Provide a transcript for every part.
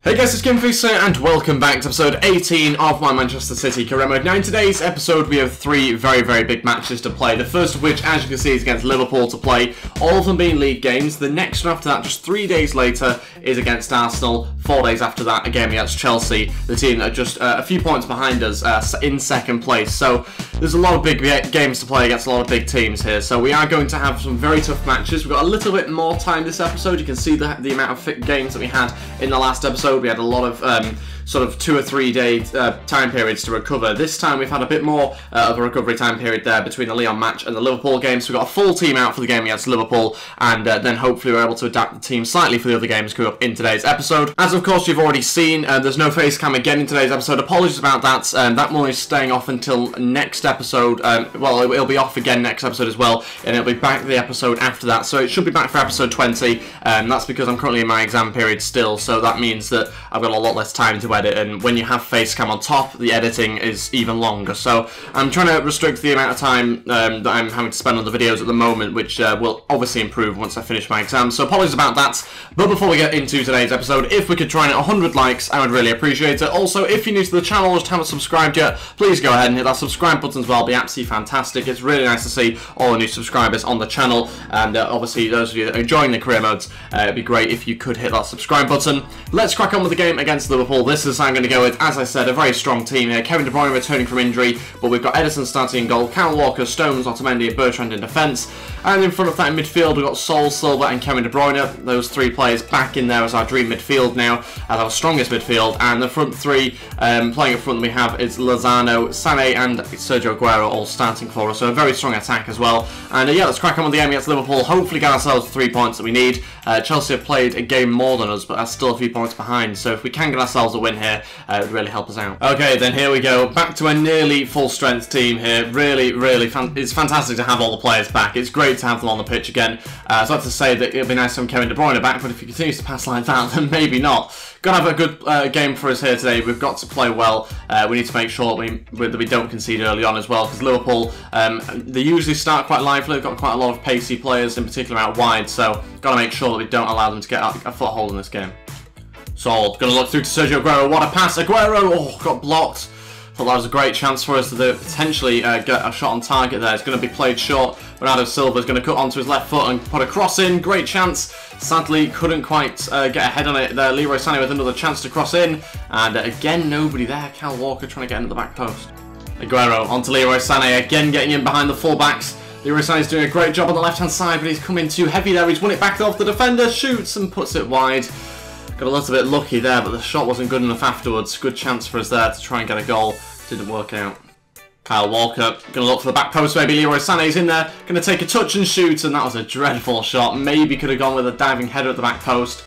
Hey guys, it's Gameface here, and welcome back to episode 18 of my Manchester City career mode. Now in today's episode we have three very big matches to play. The first of which, as you can see, is against Liverpool to play, all of them being league games. The next one after that, just 3 days later, is against Arsenal. 4 days after that, again against Chelsea, the team that are just a few points behind us in second place. So there's a lot of big games to play against a lot of big teams here. So we are going to have some very tough matches. We've got a little bit more time this episode. You can see the amount of games that we had in the last episode. We had a lot of sort of 2 or 3 day time periods to recover. This time we've had a bit more of a recovery time period there between the Lyon match and the Liverpool game. So we've got a full team out for the game against Liverpool, and then hopefully we're able to adapt the team slightly for the other games coming up in today's episode. As of course you've already seen, there's no face cam again in today's episode. Apologies about that. That one is staying off until next episode. Well, it'll be off again next episode as well, and it'll be back the episode after that. So it should be back for episode 20. That's because I'm currently in my exam period still, so that means that I've got a lot less time to edit, and when you have facecam on top, the editing is even longer. So I'm trying to restrict the amount of time that I'm having to spend on the videos at the moment, which will obviously improve once I finish my exams. So apologies about that. But before we get into today's episode, if we could try and hit 100 likes, I would really appreciate it. Also, if you're new to the channel or just haven't subscribed yet, please go ahead and hit that subscribe button as well. It'll be absolutely fantastic. It's really nice to see all the new subscribers on the channel, and obviously those of you that are enjoying the career modes, it'd be great if you could hit that subscribe button. Let's crack on with the game against Liverpool. This is how I'm going to go with, as I said, a very strong team here. Kevin De Bruyne returning from injury, but we've got Ederson starting in goal, Kyle Walker, Stones, Otamendi and Bertrand in defence. And in front of that in midfield, we've got Sol, Silva and Kevin De Bruyne. Those three players back in there as our dream midfield now, as our strongest midfield. And the front three playing up front that we have is Lozano, Sané and Sergio Aguero all starting for us. So a very strong attack as well. And yeah, let's crack on with the game against Liverpool. Hopefully get ourselves the 3 points that we need. Chelsea have played a game more than us, but are still a few points behind. So if we can get ourselves a win here, it would really help us out. Okay, then here we go. Back to a nearly full-strength team here. It's fantastic to have all the players back. It's great to have them on the pitch again. So I have to say that it'd be nice to have Kevin De Bruyne back, but if he continues to pass like that, then maybe not. Gonna have a good game for us here today. We've got to play well. We need to make sure that we don't concede early on as well, because Liverpool, they usually start quite lively. They've got quite a lot of pacey players, in particular out wide, so gotta make sure that we don't allow them to get a foothold in this game. Sol, gonna look through to Sergio Aguero. What a pass! Aguero, oh, got blocked. Thought that was a great chance for us to potentially get a shot on target there. It's going to be played short. Bernardo Silva is going to cut onto his left foot and put a cross in. Great chance. Sadly, couldn't quite get ahead on it there. Leroy Sané with another chance to cross in. And again, nobody there. Kyle Walker trying to get into the back post. Aguero onto Leroy Sané, again getting in behind the fullbacks. Leroy Sané is doing a great job on the left-hand side, but he's come in too heavy there. He's won it back off the defender, shoots and puts it wide. Got a little bit lucky there, but the shot wasn't good enough afterwards. Good chance for us there to try and get a goal. Didn't work out. Kyle Walker going to look for the back post. Maybe Leroy Sané's in there. Going to take a touch and shoot, and that was a dreadful shot. Maybe could have gone with a diving header at the back post.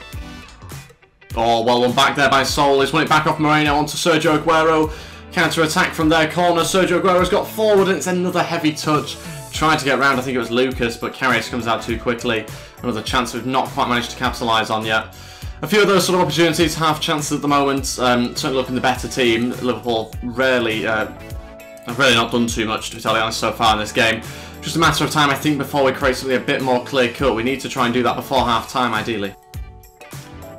Oh, well won back there by Sol. He's won it back off Moreno onto Sergio Aguero. Counter attack from their corner. Sergio Aguero's got forward, and it's another heavy touch. Tried to get round. I think it was Lucas, but Karius comes out too quickly. Another chance we've not quite managed to capitalise on yet. A few of those sort of opportunities, half chances at the moment. Certainly looking the better team. Liverpool have really not done too much, to be totally honest, so far in this game. Just a matter of time, I think, before we create something a bit more clear-cut. We need to try and do that before half-time, ideally.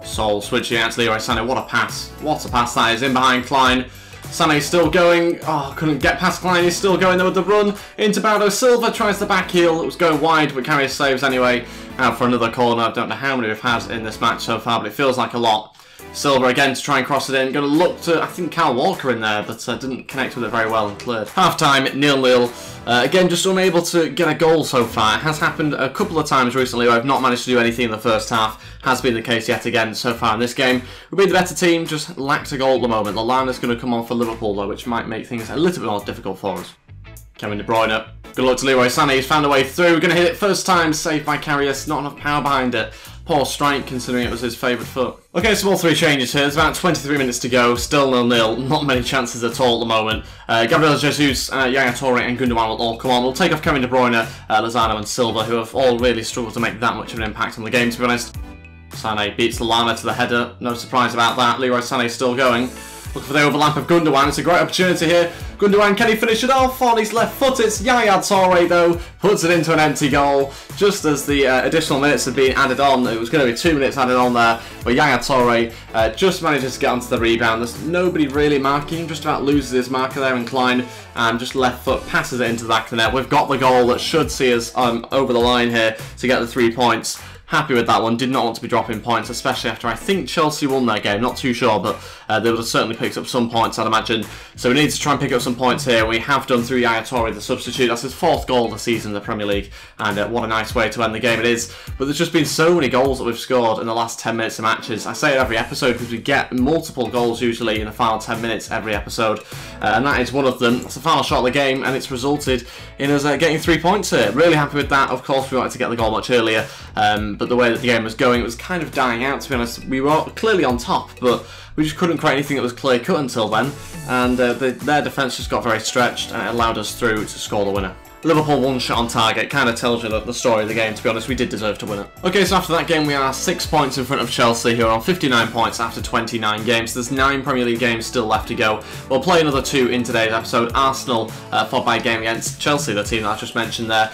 Sol switching out to Leroy Sané. What a pass. What a pass that is. In behind Klein. Sané still going. Oh, couldn't get past Klein. He's still going there with the run. Into Bernardo Silva. Tries the back heel. It was going wide, but Karius saves anyway. Out for another corner. I don't know how many we've had in this match so far, but it feels like a lot. Silva again to try and cross it in. Going to look to, I think, Kyle Walker in there, but didn't connect with it very well and cleared. Half-time, 0-0. Again, just unable to get a goal so far. It has happened a couple of times recently where I've not managed to do anything in the first half. Has been the case yet again so far in this game. We've been the better team, just lacked a goal at the moment. The line is going to come on for Liverpool, though, which might make things a little bit more difficult for us. Kevin De Bruyne. Good luck to Leroy Sané. He's found a way through. Going to hit it first time. Saved by Karius. Not enough power behind it. Poor strike, considering it was his favourite foot. Okay, so all three changes here. There's about 23 minutes to go. Still 0-0. Not many chances at all at the moment. Gabriel Jesus, Yaya Toure and Gundogan will all come on. We'll take off Kevin De Bruyne, Lozano and Silva, who have all really struggled to make that much of an impact on the game, to be honest. Sané beats Lallana to the header. No surprise about that. Leroy Sané still going. Looking for the overlap of Gundogan. It's a great opportunity here. Gundogan, can he finish it off on his left foot? It's Yaya Toure, though, puts it into an empty goal. Just as the additional minutes had been added on, it was going to be 2 minutes added on there, but Yaya Toure just manages to get onto the rebound. There's nobody really marking him, just about loses his marker there, and Klein just left foot passes it into the back of the net. We've got the goal that should see us over the line here to get the 3 points. Happy with that one. Did not want to be dropping points, especially after I think Chelsea won their game. Not too sure, but they would have certainly picked up some points, I'd imagine. So we need to try and pick up some points here. We have done through Yaya Toure, the substitute. That's his 4th goal of the season in the Premier League, and what a nice way to end the game it is. But there's just been so many goals that we've scored in the last 10 minutes of matches. I say it every episode because we get multiple goals usually in the final 10 minutes every episode, and that is one of them. It's the final shot of the game, and it's resulted in us getting 3 points here. Really happy with that. Of course, we wanted to get the goal much earlier, but the way that the game was going, it was kind of dying out, to be honest. We were clearly on top, but we just couldn't create anything that was clear cut until then, and their defence just got very stretched, and it allowed us through to score the winner. Liverpool 1 shot on target, kind of tells you the story of the game, to be honest. We did deserve to win it. Okay, so after that game we are 6 points in front of Chelsea, who are on 59 points after 29 games. There's 9 Premier League games still left to go. We'll play another 2 in today's episode. Arsenal followed by a game against Chelsea, the team that I just mentioned there,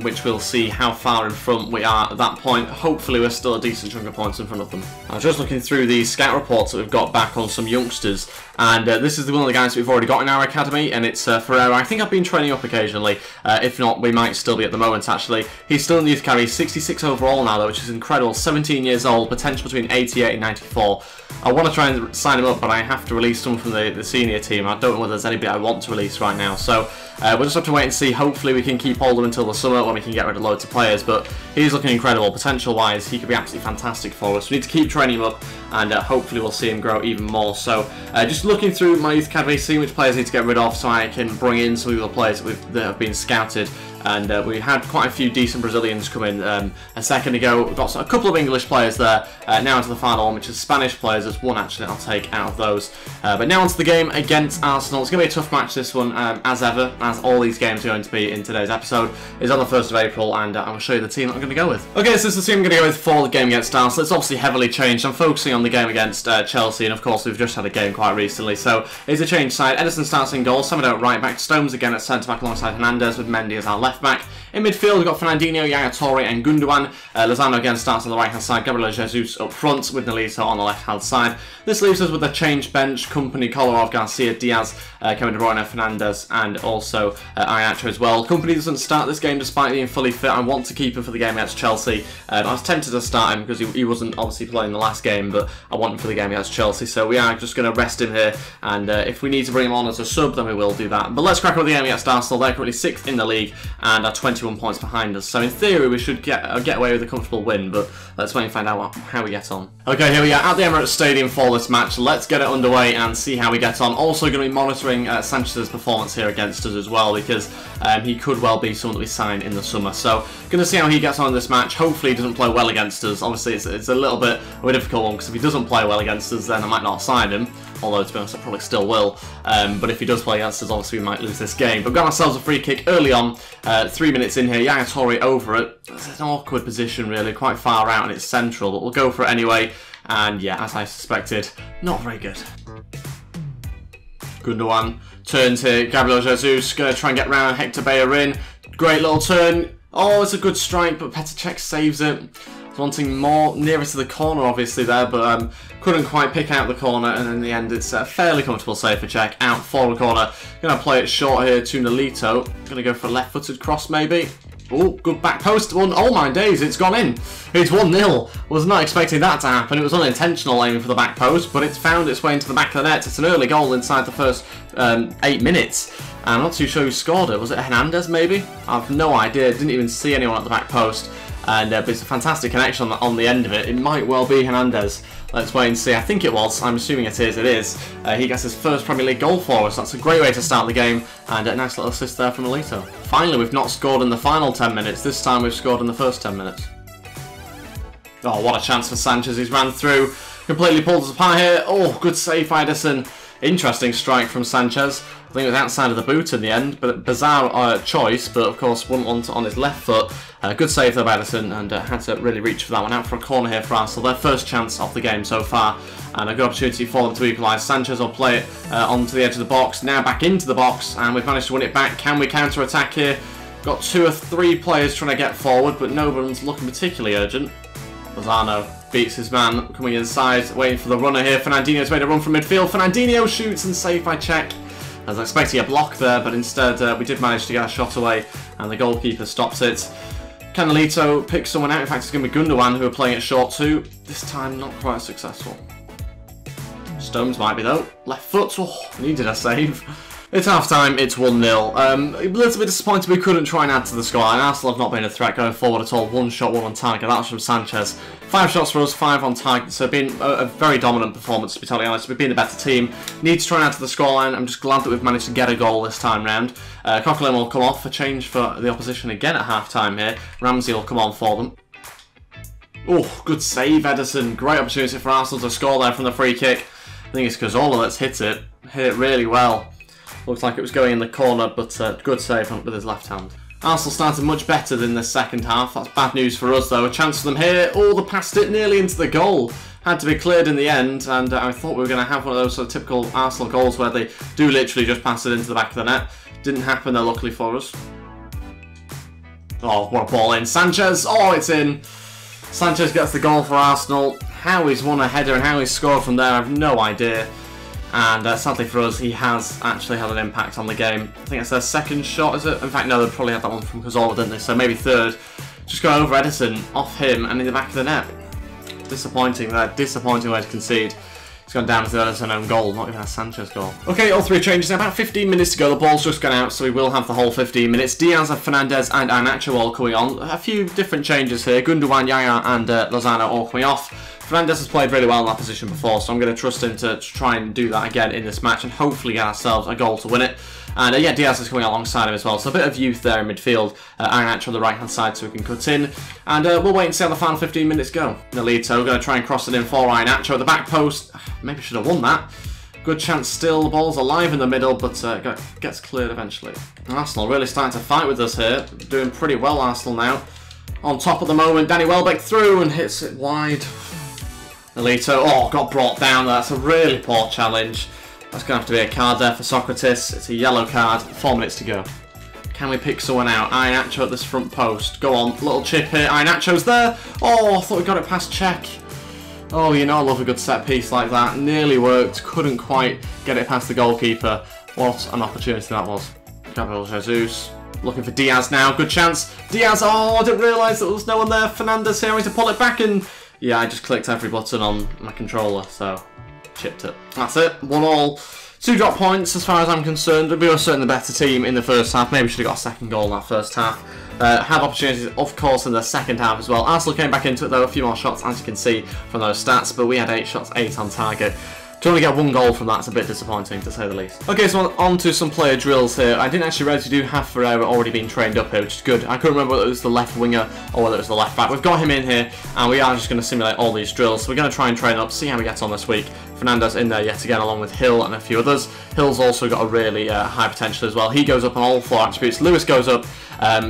which we'll see how far in front we are at that point. Hopefully we're still a decent chunk of points in front of them. I was just looking through the scout reports that we've got back on some youngsters, and this is one of the guys we've already got in our academy, and it's Ferreira. I think I've been training up occasionally. If not, we might still be at the moment, actually. He's still in the youth academy. 66 overall now, though, which is incredible. 17 years old, potential between 88 and 94. I want to try and sign him up, but I have to release someone from the senior team. I don't know whether there's anybody I want to release right now, so we'll just have to wait and see. Hopefully we can keep hold of him until the summer when we can get rid of loads of players, but he's looking incredible. Potential-wise, he could be absolutely fantastic for us. We need to keep training him up, and hopefully we'll see him grow even more. So just looking through my youth academy, seeing which players I need to get rid of so I can bring in some of the players that have been scouted. And we had quite a few decent Brazilians come in a second ago. We've got a couple of English players there. Now into the final one, which is Spanish players. There's one actually I'll take out of those. But now onto the game against Arsenal. It's going to be a tough match, this one, as ever, as all these games are going to be in today's episode. It's on the 1st of April, and I will show you the team that I'm going to go with. Okay, so this is the team I'm going to go with for the game against Arsenal. It's obviously heavily changed. I'm focusing on the game against Chelsea, and of course we've just had a game quite recently, so it's a changed side. Ederson starts in goal, Semedo at right back, Stones again at centre-back alongside Hernandez, with Mendy as our left back. In midfield, we've got Fernandinho, Yaya Toure and Gundogan. Lozano again starts on the right-hand side. Gabriel Jesus up front with Nolito on the left-hand side. This leaves us with a changed bench. Company, Kolarov, Garcia, Diaz, Kevin De Bruyne, Fernandez, and also Ayacho as well. Company doesn't start this game despite being fully fit. I want to keep him for the game against Chelsea. I was tempted to start him because he wasn't obviously playing the last game, but I want him for the game against Chelsea. So we are just going to rest him here, and if we need to bring him on as a sub, then we will do that. But let's crack on with the game against Arsenal. They're currently 6th in the league and are 21 points behind us. So in theory, we should get away with a comfortable win, but let's wait and find out how we get on. Okay, here we are at the Emirates Stadium for this match. Let's get it underway and see how we get on. Also going to be monitoring Sanchez's performance here against us as well, because he could well be someone that we sign in the summer. So going to see how he gets on in this match. Hopefully he doesn't play well against us. Obviously it's a little bit of a difficult one, because if he doesn't play well against us, then I might not sign him. Although, to be honest, I probably still will. But if he does play against us, obviously we might lose this game. But we've got ourselves a free kick early on. 3 minutes in here. Yaya Toure over it. It's an awkward position, really. Quite far out, and it's central. But we'll go for it anyway. And yeah, as I suspected, not very good. Gundogan turns here. Gabriel Jesus going to try and get round Hector Bellerin. Great little turn. Oh, it's a good strike, but Petr Cech saves it. Wanting more nearer to the corner, obviously, there, but couldn't quite pick out the corner, and in the end it's a fairly comfortable save for Cech. Out for the corner. Going to play it short here to Nolito. Going to go for a left-footed cross, maybe. Oh, good back post. Oh my days, it's gone in. It's 1-0. Was not expecting that to happen. It was unintentional aiming for the back post, but it's found its way into the back of the net. It's an early goal inside the first 8 minutes. I'm not too sure who scored it. Was it Hernandez, maybe? I've no idea. Didn't even see anyone at the back post. And but it's a fantastic connection on the end of it. It might well be Hernandez. Let's wait and see. I think it was. I'm assuming it is. It is. He gets his first Premier League goal for us. That's a great way to start the game. And a nice little assist there from Nolito. Finally, we've not scored in the final 10 minutes. This time we've scored in the first 10 minutes. Oh, what a chance for Sanchez. He's ran through. Completely pulled us apart here. Oh, good save by Ederson. Interesting strike from Sanchez. I think it was outside of the boot in the end, but bizarre choice, but of course wouldn't want it on his left foot. Good save though by Edison, and had to really reach for that one. Out for a corner here for Arsenal, their first chance of the game so far, and a good opportunity for them to equalise. Sanchez will play it onto the edge of the box, now back into the box, and we've managed to win it back. Can we counter-attack here? Got 2 or 3 players trying to get forward, but no one's looking particularly urgent. Lozano beats his man, coming inside, waiting for the runner here. Fernandinho's made a run from midfield. Fernandinho shoots and saved by Cech. I was expecting a block there, but instead we did manage to get a shot away, and the goalkeeper stops it. Canelito picks someone out. In fact, it's going to be Gundogan who are playing it short too. This time, not quite successful. Stones might be though. Left foot. Oh, needed a save. It's half time, it's 1-0. A little bit disappointed we couldn't try and add to the score, and Arsenal have not been a threat going forward at all. 1 shot, 1 on target. That was from Sanchez. 5 shots for us, 5 on target. So it's been a very dominant performance, to be totally honest. We've been the better team. Need to try and add to the scoreline. I'm just glad that we've managed to get a goal this time round. Coquelin will come off for change for the opposition again at half time here. Ramsey will come on for them. Oh, good save, Edison. Great opportunity for Arsenal to score there from the free kick. I think it's Cazorla that's hit it really well. Looks like it was going in the corner, but good save with his left hand. Arsenal started much better than the second half. That's bad news for us, though. A chance for them here. Oh, they passed it nearly into the goal. Had to be cleared in the end, and I thought we were going to have one of those sort of typical Arsenal goals where they do literally just pass it into the back of the net. Didn't happen, though, luckily for us. Oh, what a ball in. Sanchez. Oh, it's in. Sanchez gets the goal for Arsenal. How he's won a header and how he's scored from there, I have no idea. And sadly for us, he has actually had an impact on the game. I think it's their second shot, is it? In fact, no, they probably had that one from Cazorla, didn't they? So maybe third. Just going over Edison, off him, and in the back of the net. Disappointing there. Disappointing way to concede. He's gone down as the Edison own goal, not even a Sanchez goal. Okay, all 3 changes. Now about 15 minutes to go. The ball's just gone out, so we will have the whole 15 minutes. Diaz, Fernandez, and Iheanacho all coming on. A few different changes here. Gundogan, Yaya, and Lozano all coming off. Fernandez has played really well in that position before, so I'm going to trust him to try and do that again in this match and hopefully get ourselves a goal to win it. And yeah, Diaz is coming alongside him as well, so a bit of youth there in midfield. Iheanacho on the right-hand side so we can cut in. And we'll wait and see how the final 15 minutes go. Nolito going to try and cross it in for Iheanacho at the back post. Maybe should have won that. Good chance still. The ball's alive in the middle, but gets cleared eventually. Arsenal really starting to fight with us here. Doing pretty well, Arsenal now. On top at the moment, Danny Welbeck through and hits it wide. Nolito, oh, got brought down. That's a really poor challenge. That's going to have to be a card there for Socrates. It's a yellow card. 4 minutes to go. Can we pick someone out? Iheanacho at this front post. Go on, little chip here. Iheanacho's there. Oh, I thought we got it past Cech. Oh, you know I love a good set piece like that. Nearly worked. Couldn't quite get it past the goalkeeper. What an opportunity that was. Gabriel Jesus. Looking for Diaz now. Good chance. Diaz. Oh, I didn't realise that there was no one there. Fernandez here having to pull it back and... yeah, I just clicked every button on my controller, so chipped it. That's it, 1-1. 2 drop points as far as I'm concerned. We were certainly the better team in the first half. Maybe we should have got a second goal in that first half. Had opportunities, of course, in the second half as well. Arsenal came back into it, though. A few more shots, as you can see from those stats, but we had 8 shots, 8 on target. To only get 1 goal from that's a bit disappointing, to say the least. Okay, so on to some player drills here. I didn't actually realise we do have Ferreira already being trained up here, which is good. I couldn't remember whether it was the left winger or whether it was the left back. We've got him in here, and we are just going to simulate all these drills. So we're going to try and train up, see how we get on this week. Fernandez in there yet again, along with Hill and a few others. Hill's also got a really high potential as well. He goes up on all 4 attributes. Lewis goes up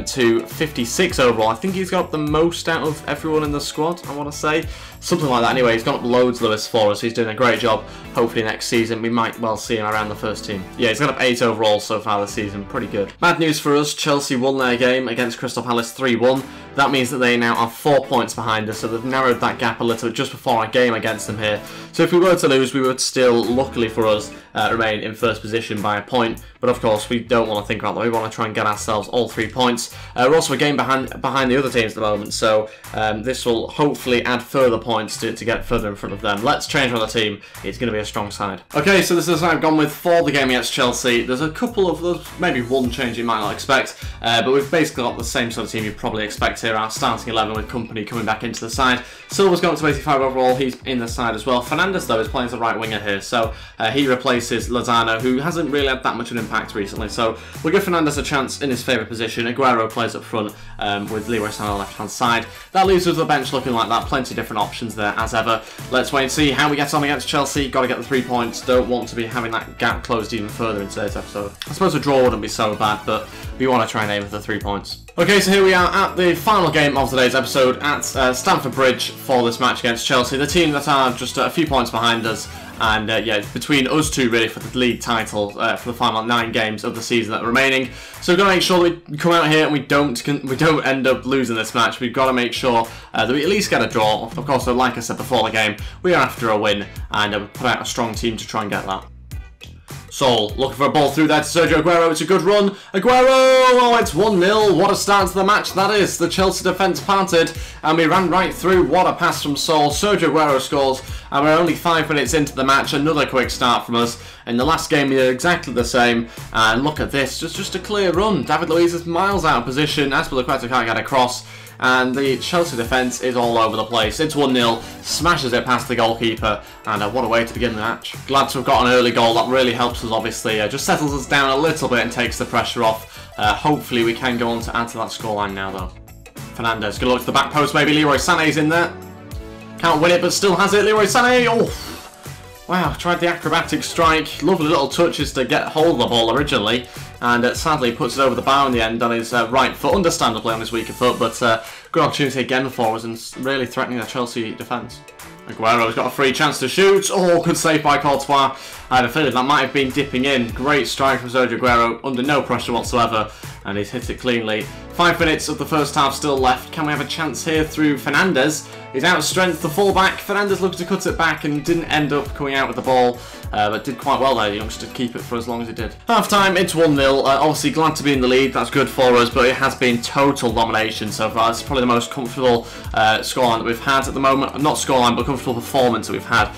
to 56 overall. I think he's got the most out of everyone in the squad, I want to say. Something like that anyway. He's gone up loads, Lewis, for us. He's doing a great job. Hopefully next season we might well see him around the first team. Yeah, he's got up 8 overall so far this season. Pretty good. Bad news for us. Chelsea won their game against Crystal Palace 3-1. That means that they now are 4 points behind us, so they've narrowed that gap a little bit just before our game against them here. So if we were to lose, we would still, luckily for us, remain in first position by a point. But of course, we don't want to think about that. We want to try and get ourselves all 3 points. We're also a game behind the other teams at the moment, so this will hopefully add further points to get further in front of them. Let's change on the team. It's going to be a strong side. Okay, so this is what I've gone with for the game against Chelsea. There's a couple of, maybe 1 change you might not expect, but we've basically got the same sort of team you'd probably expect here. Our starting 11 with Company coming back into the side. Silva's gone up to 85 overall. He's in the side as well. Fernandez, though, is playing as a right winger here, so he replaces Lozano, who hasn't really had that much of an impact recently. So we'll give Fernandez a chance in his favourite position. Aguero plays up front with Leroy Sané on the left-hand side. That leaves us the bench looking like that. Plenty of different options. options there as ever. Let's wait and see how we get on against Chelsea. Got to get the 3 points. Don't want to be having that gap closed even further in today's episode. I suppose a draw wouldn't be so bad, but we want to try and aim for the 3 points. Okay, so here we are at the final game of today's episode at Stamford Bridge for this match against Chelsea. The team that are just a few points behind us. And yeah, it's between us two really for the league title for the final 9 games of the season that are remaining. So we've got to make sure that we come out here and we don't end up losing this match. We've got to make sure that we at least get a draw. Of course, like I said before the game, we are after a win, and we put out a strong team to try and get that. Sol looking for a ball through there to Sergio Aguero. It's a good run. Aguero! Oh, it's 1-0. What a start to the match that is. The Chelsea defence planted, and we ran right through. What a pass from Sol. Sergio Aguero scores, and we're only 5 minutes into the match. Another quick start from us. In the last game, we did exactly the same. And look at this. Just a clear run. David Luiz is miles out of position. Azpilicueta can't get across. And the Chelsea defence is all over the place. It's 1-0, smashes it past the goalkeeper, and what a way to begin the match. Glad to have got an early goal. That really helps us, obviously. Just settles us down a little bit and takes the pressure off. Hopefully we can go on to add to that scoreline now, though. Fernandes, good look to the back post, maybe. Leroy Sané's in there. Can't win it, but still has it. Leroy Sané, oh! Wow, tried the acrobatic strike. Lovely little touches to get hold of the ball originally. And sadly puts it over the bar in the end on his right foot, understandably on his weaker foot, but good opportunity again for us and really threatening the Chelsea defence. Aguero's got a free chance to shoot. Oh, good save by Courtois. I had a feeling that might have been dipping in. Great strike from Sergio Aguero, under no pressure whatsoever, and he's hit it cleanly. 5 minutes of the first half still left. Can we have a chance here through Fernandes? He's out of strength, the fullback. Fernandes looked to cut it back and didn't end up coming out with the ball, but did quite well there, youngster, to keep it for as long as he did. Half time, it's 1-0. Obviously glad to be in the lead, that's good for us, but it has been total domination so far. It's probably the most comfortable scoreline that we've had at the moment. Not scoreline, but comfortable performance that we've had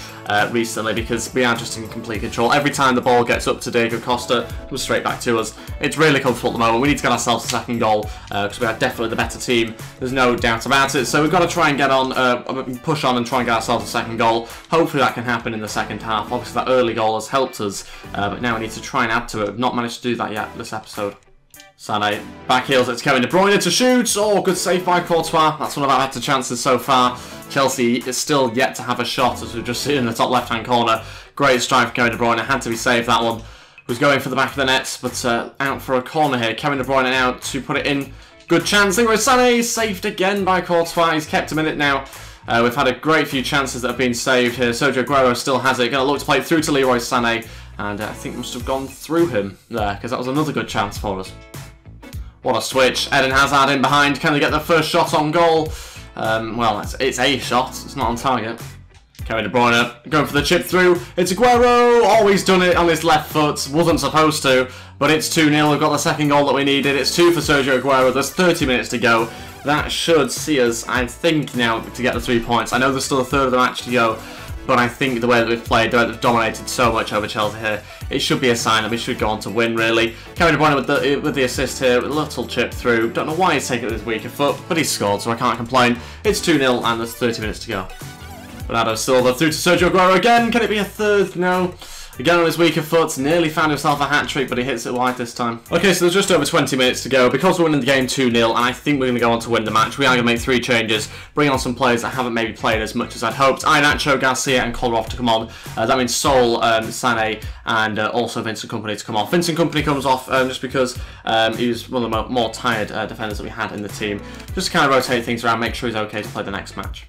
recently, because we are just in complete control. Every time the ball gets up to Diego Costa, it comes straight back to us. It's really comfortable at the moment. We need to get ourselves a second goal, because we are definitely the better team. There's no doubt about it. So we've got to try and get on, push on and try and get ourselves a second goal. Hopefully that can happen in the second half. Obviously that early goal has helped us, but now we need to try and add to it. We've not managed to do that yet this episode. Sané back heels, it's Kevin De Bruyne to shoot. Oh, good save by Courtois. That's one of our better chances so far. Chelsea is still yet to have a shot, as we've just seen in the top left-hand corner. Great strike for Kevin De Bruyne. Had to be saved, that one. Was going for the back of the net, but out for a corner here. Kevin De Bruyne now to put it in. Good chance. Leroy Sané saved again by Courtois. He's kept him in it now. We've had a great few chances that have been saved here. Sergio Aguero still has it. Going to look to play it through to Leroy Sané, and I think must have gone through him there, because that was another good chance for us. What a switch. Eden Hazard in behind. Can they get the first shot on goal? Well, it's a shot. It's not on target. Kevin De Bruyne going for the chip through. It's Aguero. Always done it on his left foot. Wasn't supposed to, but it's 2-0. We've got the second goal that we needed. It's 2 for Sergio Aguero. There's 30 minutes to go. That should see us, I think, now to get the 3 points. I know there's still a third of the match to go, but I think the way that we've played, the way that we've dominated so much over Chelsea here, it should be a sign that we should go on to win, really. Kevin De Bruyne with the assist here, with a little chip through. Don't know why he's taking it with his weaker foot, but he's scored, so I can't complain. It's 2-0, and there's 30 minutes to go. Bernardo Silva through to Sergio Aguero again. Can it be a third? No. Again on his weaker foot, nearly found himself a hat-trick, but he hits it wide this time. Okay, so there's just over 20 minutes to go. Because we're winning the game 2-0, and I think we're going to go on to win the match, we are going to make 3 changes, bring on some players that haven't maybe played as much as I'd hoped. Iheanacho, Garcia and Kolarov to come on. That means Sol, Sané, and also Vincent Kompany to come off. Vincent Kompany comes off just because he was one of the more tired defenders that we had in the team. Just to kind of rotate things around, make sure he's okay to play the next match.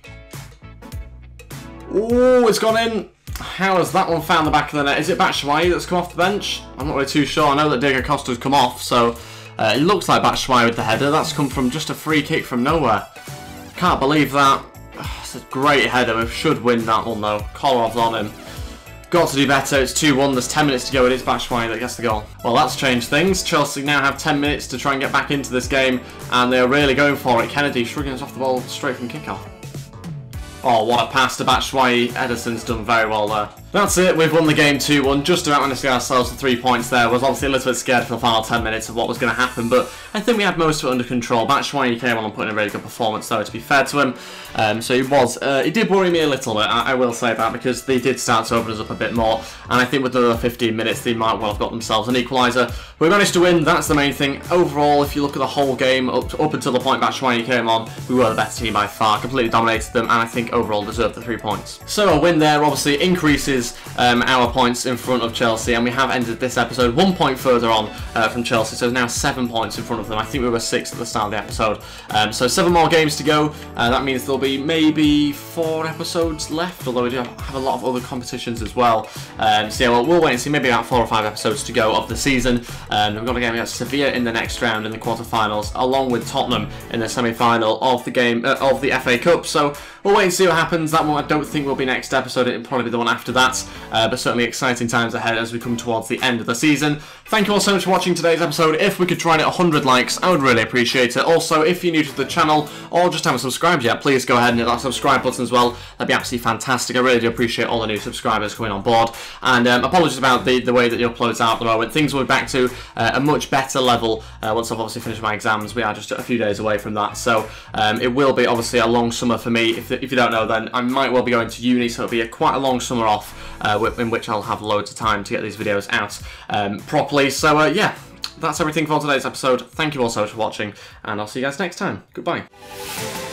Oh, it's gone in. How has that one found the back of the net? Is it Batshuayi that's come off the bench? I'm not really too sure. I know that Diego Costa's come off, so it looks like Batshuayi with the header. That's come from just a free kick from nowhere. Can't believe that. It's a great header. We should win that one, though. Kolarov's on him. Got to do better. It's 2-1. There's 10 minutes to go. It is Batshuayi that gets the goal. Well, that's changed things. Chelsea now have 10 minutes to try and get back into this game, and they're really going for it. Kennedy shrugging us off the ball straight from kickoff. Oh, what a pass to Batshuayi. Ederson's done very well there. That's it, we've won the game 2-1, just about managed to get ourselves the 3 points there. Was obviously a little bit scared for the final 10 minutes of what was going to happen, but I think we had most of it under control. Batshuayi came on and put in a really good performance though, to be fair to him. So he did worry me a little bit, I will say that, because they did start to open us up a bit more, and I think with another 15 minutes they might well have got themselves an equaliser. We managed to win, that's the main thing. Overall, if you look at the whole game, up until the point Batshuayi came on, we were the better team by far, completely dominated them, and I think overall deserved the 3 points. So a win there obviously increases our points in front of Chelsea, and we have ended this episode 1 point further on from Chelsea, so now 7 points in front of them. I think we were 6 at the start of the episode, so 7 more games to go. That means there'll be maybe 4 episodes left, although we do have a lot of other competitions as well. So yeah, well, we'll wait and see, maybe about 4 or 5 episodes to go of the season. We've got a game against Sevilla in the next round in the quarterfinals, along with Tottenham in the semi-final of the game of the FA Cup. So we'll wait and see what happens. That one I don't think will be next episode. It'll probably be the one after that. But certainly exciting times ahead as we come towards the end of the season. Thank you all so much for watching today's episode. If we could try and hit 100 likes, I would really appreciate it. Also, if you're new to the channel or just haven't subscribed yet, please go ahead and hit that subscribe button as well. That'd be absolutely fantastic. I really do appreciate all the new subscribers coming on board. And apologies about the way that the uploads are at the moment. Things will be back to a much better level once I've obviously finished my exams. We are just a few days away from that. So it will be obviously a long summer for me. If you don't know, then I might well be going to uni, so it'll be quite a long summer off in which I'll have loads of time to get these videos out properly. So yeah, that's everything for today's episode. Thank you all so much for watching, and I'll see you guys next time. Goodbye.